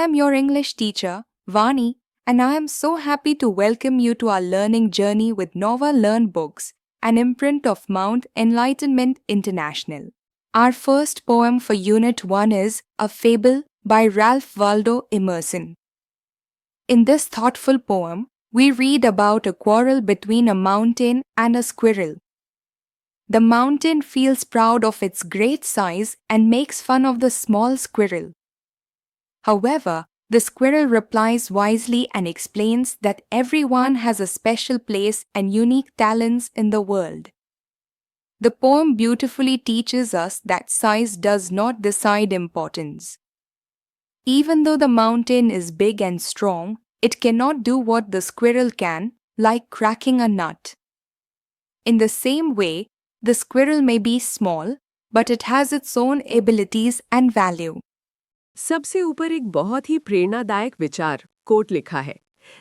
am your English teacher, Vani, and I am so happy to welcome you to our learning journey with Nova Learn Books, an imprint of Mount Enlightenment International. Our first poem for Unit 1 is A Fable by Ralph Waldo Emerson. In this thoughtful poem, we read about a quarrel between a mountain and a squirrel. The mountain feels proud of its great size and makes fun of the small squirrel. However, the squirrel replies wisely and explains that everyone has a special place and unique talents in the world. The poem beautifully teaches us that size does not decide importance. Even though the mountain is big and strong, it cannot do what the squirrel can, like cracking a nut. In the same way, the squirrel may be small, but it has its own abilities and value. सबसे ऊपर एक बहुत ही प्रेरणादायक विचार quote लिखा है,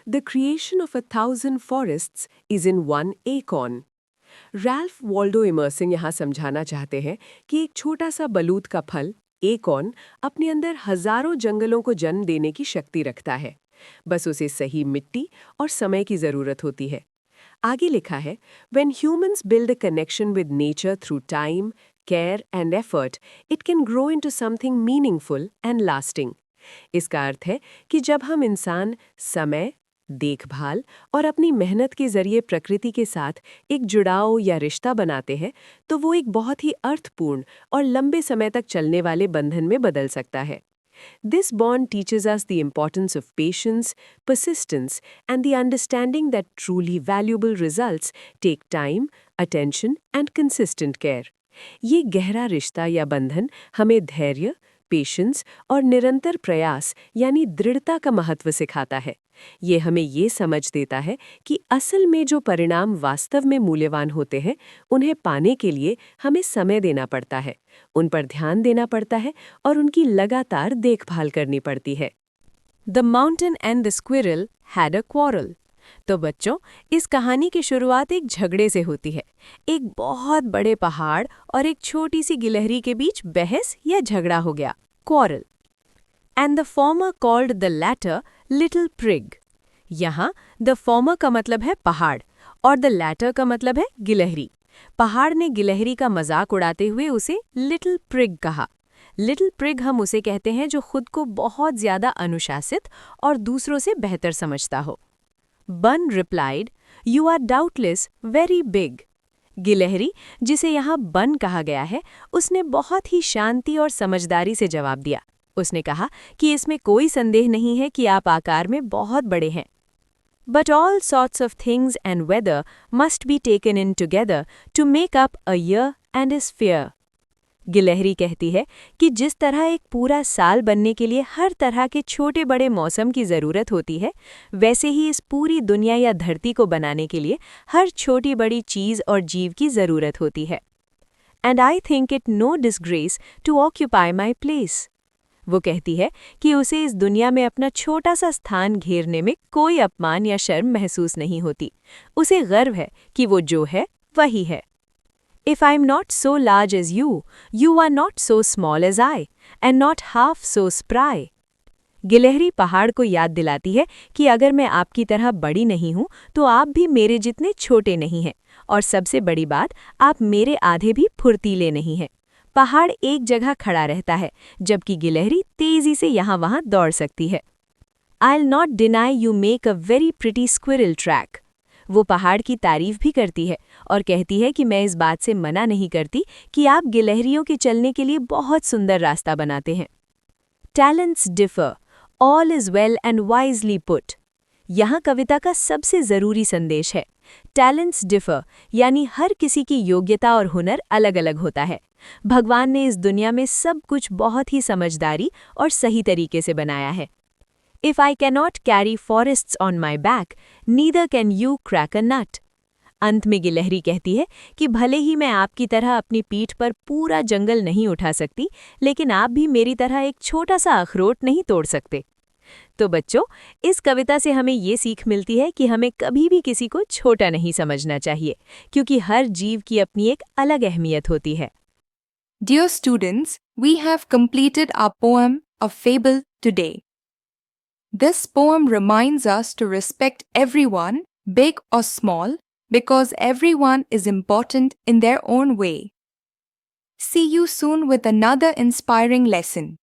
the creation of 1,000 forests is in one acorn. Ralph Waldo Emerson यहाँ समझाना चाहते हैं कि एक छोटा सा बलूत का फल एकॉर्न अपने अंदर हजारों जंगलों को जन्म देने की शक्ति रखता है। बस उसे सही मिट्टी और समय की जरूरत होती है। आगे लिखा है, when humans build a connection with nature through time, care and effort, it can grow into something meaningful and lasting. इसका अर्थ है कि जब हम इंसान समय, देखभाल और अपनी मेहनत के जरिए प्रकृति के साथ एक जुड़ाव या रिश्ता बनाते हैं, तो वो एक बहुत ही अर्थपूर्ण और लंबे समय तक चलने वाले बंधन में बदल सकता है। This bond teaches us the importance of patience, persistence, and the understanding that truly valuable results take time, attention, and consistent care. ये गहरा रिश्ता या बंधन हमें धैर्य, पेशेंस और निरंतर प्रयास यानी दृढ़ता का महत्व सिखाता है। ये हमें ये समझ देता है कि असल में जो परिणाम वास्तव में मूल्यवान होते हैं, उन्हें पाने के लिए हमें समय देना पड़ता है, उन पर ध्यान देना पड़ता है और उनकी लगातार देखभाल करनी पड़ती है। The mountain and the squirrel had a quarrel. तो बच्चों, इस कहानी की शुरुआत एक झगड़े से होती है। एक बहुत बड़े पहाड़ और एक छोटी सी गिलहरी के बीच बहस या झगड़ा हो गया, quarrel. And the former called the latter little prig. यहाँ the former का मतलब है पहाड़ और the latter का मतलब है गिलहरी। पहाड़ ने गिलहरी का मजाक उड़ाते हुए उसे little prig कहा। लिटिल प्रिग हम उसे कहते हैं जो खुद को बहुत ज्यादा अनुशासित और दूसरों से बेहतर समझता हो। Bun replied, "You are doubtless very big." गिलहरी, जिसे यहाँ बन कहा गया है, उसने बहुत ही शांति और समझदारी से जवाब दिया। उसने कहा कि इसमें कोई संदेह नहीं है कि आप आकार में बहुत बड़े हैं। But all sorts of things and weather must be taken in together to make up a year and a sphere. गिलहरी कहती है कि जिस तरह एक पूरा साल बनने के लिए हर तरह के छोटे बड़े मौसम की ज़रूरत होती है, वैसे ही इस पूरी दुनिया या धरती को बनाने के लिए हर छोटी बड़ी चीज़ और जीव की ज़रूरत होती है। And I think it no disgrace to occupy my place. वो कहती है कि उसे इस दुनिया में अपना छोटा सा स्थान घेरने में कोई अपमान या शर्म महसूस नहीं होती। उसे गर्व है कि वो जो है वही है। If I'm not so large as you, you are not so small as I, and not half so spry. गिलहरी पहाड़ को याद दिलाती है कि अगर मैं आपकी तरह बड़ी नहीं हूँ, तो आप भी मेरे जितने छोटे नहीं हैं, और सबसे बड़ी बात, आप मेरे आधे भी फुर्तीले नहीं हैं। पहाड़ एक जगह खड़ा रहता है, जबकि गिलहरी तेजी से यहाँ वहाँ दौड़ सकती है। I'll not deny you make a very pretty squirrel track. वो पहाड़ की तारीफ भी करती है और कहती है कि मैं इस बात से मना नहीं करती कि आप गिलहरियों के चलने के लिए बहुत सुंदर रास्ता बनाते हैं। Talents differ, all is well and wisely put. यहाँ कविता का सबसे ज़रूरी संदेश है। Talents differ, यानी हर किसी की योग्यता और हुनर अलग अलग होता है। भगवान ने इस दुनिया में सब कुछ बहुत ही समझदारी और सही तरीके से बनाया है। If I cannot carry forests on my back, neither can you crack a nut. अंत में गिलहरी कहती है कि भले ही मैं आपकी तरह अपनी पीठ पर पूरा जंगल नहीं उठा सकती, लेकिन आप भी मेरी तरह एक छोटा सा अखरोट नहीं तोड़ सकते। तो बच्चों, इस कविता से हमें ये सीख मिलती है कि हमें कभी भी किसी को छोटा नहीं समझना चाहिए, क्योंकि हर जीव की अपनी एक अलग अहमियत होती है। Dear students, we have completed our poem, A Fable, today. This poem reminds us to respect everyone, big or small, because everyone is important in their own way. See you soon with another inspiring lesson.